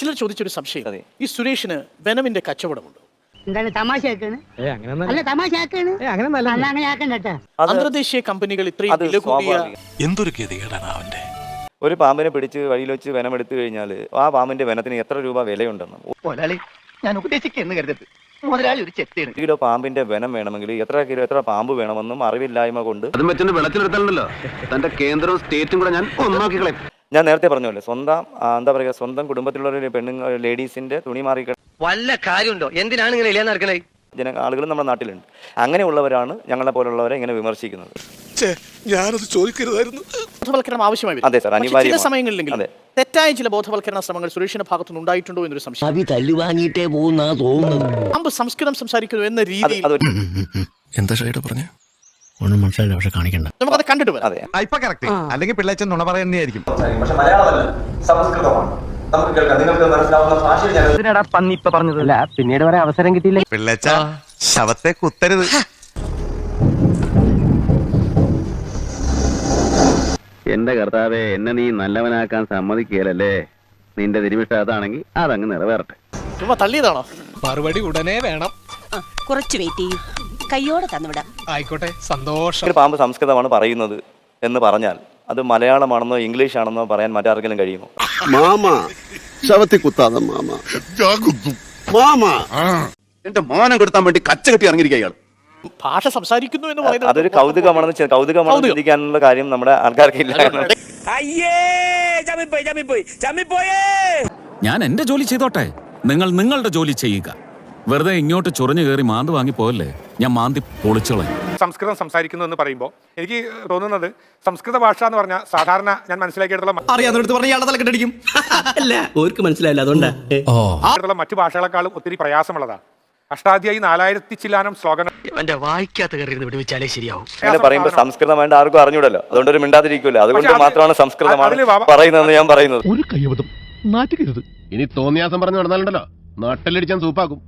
ചിലർ ചോദിച്ചൊരു സംശയം, ഈ സുരേഷിന് വെനമിന്റെ കച്ചവടമുണ്ട്. എന്താണ് തമാശയാക്കാണ്? അല്ല തമാശയാക്കാണ്. അങ്ങനെ ആക്കണ്ടട്ടാ. അന്തർദേശീയ കമ്പനികൾ ഇത്രയും വില കൂടിയ എന്തൊരു ഗതികേടാണ് അവന്റെ. ഒരു പാമ്പിനെ പിടിച്ച് വഴിയിൽ വെച്ച് വെനം എടുത്തു കഴിഞ്ഞാൽ ആ പാമ്പിന്റെ വെനത്തിന് എത്ര രൂപ വിലയുണ്ടെന്ന് മുതലാളി ഞാൻ ഉപദേശിക്കുന്നു കരുതരുത്. മുതലാളി ഒരു ചെത്തിയാണ്. കിലോ പാമ്പിന്റെ വെനം വേണമെങ്കിൽ എത്ര പാമ്പ് വേണമെന്നും അറിവില്ലായ്മ കൊണ്ട് അതും വെച്ചിട്ട് വെള്ളത്തിലെടുത്താണല്ലോ തന്റെ കേന്ദ്രവും സ്റ്റേറ്റും കൂടെ ഞാൻ ഒന്നാക്കി കളയും. ഞാൻ നേരത്തെ പറഞ്ഞല്ലേ, സ്വന്തം കുടുംബത്തിലുള്ള ഒരു പെണ്ണുങ്ങൾ ലേഡീസിന്റെ തുണി മാറി വല്ല കാര്യമുണ്ടോ? എന്തിനാണ് ഇങ്ങനെ ഇല്ലാന്ന് നടക്കണേ? ആളുകൾ നമ്മുടെ നാട്ടിലുണ്ട്. അങ്ങനെയുള്ളവരാണ് ഞങ്ങളെ പോലുള്ളവരെ ഇങ്ങനെ വിമർശിക്കുന്നത്. ഞാനത് ചോദിക്കരുതായിരുന്നു. ബോധവൽക്കരണം ആവശ്യമായി വരും. അതെ സാർ, അനിവാര്യമാണ്. ചില സമയങ്ങളിലെങ്കിലും തെറ്റായ ചില ബോധവൽക്കരണ ശ്രമങ്ങൾ സുരേഷിന്റെ ഭാഗത്തുനിന്ന് ഉണ്ടായിട്ടുണ്ടോ എന്നൊരു സംശയം. തല്ലുവാങ്ങിയിട്ടേ പോകുന്ന തോന്നുന്നത്. പാമ്പ് സംസ്കൃതം സംസാരിക്കുന്നു എന്ന രീതിയിൽ എന്താ ഷൈഡ് പറഞ്ഞ ഒന്നും മനസ്സിലായില്ല, പക്ഷെ കാണിക്കണ്ട. നമുക്കത് കണ്ടിട്ട് വരാം. ഇപ്പൊ കറക്റ്റ്. അല്ലെങ്കിൽ പിള്ളേച്ചൻ നുണ പറയുന്നതായിരിക്കും. പക്ഷെ മലയാളമല്ല, സംസ്കൃതമാണ്. നമുക്ക് കേൾക്കാം. നിങ്ങൾക്ക് മനസ്സിലാവുന്ന ഭാഷയിൽ ഞാൻ ഇതിനാടാ പന്നി ഇപ്പൊ പറഞ്ഞതല്ല. പിന്നീട് വരെ അവസരം കിട്ടിയില്ല. പിള്ളേച്ച ശവത്തെ കുത്തരുത്. എന്റെ കർത്താവെ, എന്നെ നീ നല്ലവനാക്കാൻ സമ്മതിക്കുകയല്ലേ. നിന്റെ തിരുമിഷ്ട അതാണെങ്കിൽ അതങ്ങ് നിറവേറട്ടെ. ചുമ്മാ തള്ളിയതാണോ? മറുപടി ഉടനെ വേണം. കുറച്ച് വെയിറ്റ് ചെയ്യും, കയ്യോടെ തന്നുവിടാം. ആയിക്കോട്ടെ, സന്തോഷം. പാമ്പ് സംസ്കൃതമാണ് പറയുന്നത് എന്ന് പറഞ്ഞാൽ അത് മലയാളമാണെന്നോ ഇംഗ്ലീഷ് ആണെന്നോ പറയാൻ മറ്റാർക്കെങ്കിലും കഴിയുമോ? മാമ ശവത്തെ കുത്താതെ മാമ മാമ എന്റെ മാനം കൊടുത്താൻ വേണ്ടി കച്ച കെട്ടി ഇറങ്ങിയിരിക്കുക ഇയാൾ. ഭാഷ സംസാരിക്കുന്നു എന്ന് പറയുന്നത് അതൊരു കൗതുകമാണെന്ന് ചിന്തിക്കാനുള്ള കാര്യം നമ്മുടെ ആൾക്കാർക്ക് ഇല്ല. ഞാൻ എന്റെ ജോലി ചെയ്തോട്ടെ, നിങ്ങൾ നിങ്ങളുടെ ജോലി ചെയ്യുക. വെറുതെ ഇങ്ങോട്ട് ചൊറിഞ്ഞു കയറി മാന്ത് വാങ്ങി പോയല്ലേ, ഞാൻ മാന്തി പൊളിച്ചോളാം. സംസ്കൃതം സംസാരിക്കുന്നു എന്ന് പറയുമ്പോൾ എനിക്ക് തോന്നുന്നത് സംസ്കൃത ഭാഷ എന്ന് പറഞ്ഞാൽ സാധാരണ ഞാൻ മനസ്സിലാക്കിയെടുത്തോളം മറ്റു ഭാഷകളെക്കാളും ഒത്തിരി പ്രയാസമുള്ളതാണ്. അഷ്ടാധ്യായി 4000 ചില്ലാനം ശ്ലോകങ്ങൾ എന്റെ വായിക്കാത്ത കയറി വിടുവിച്ചാലേ ശരിയാവും. അങ്ങനെ പറയുമ്പോൾ സംസ്കൃതം വേണ്ട ആർക്കും അറിഞ്ഞൂടല്ലോ, അതുകൊണ്ട് ഒരു മിണ്ടാതിരിക്കൂല. അതുകൊണ്ട് മാത്രമാണ് സംസ്കൃതമാണ് പറയുന്നതെന്ന് ഞാൻ പറയുന്നത്. ഒരു കയ്യബദ്ധം നാറ്റുകരുത്. ഇനി തോന്നിയാസം പറഞ്ഞു നടന്നാലുണ്ടല്ലോ നാട്ടിലടിച്ചാൻ സൂപ്പാക്കും.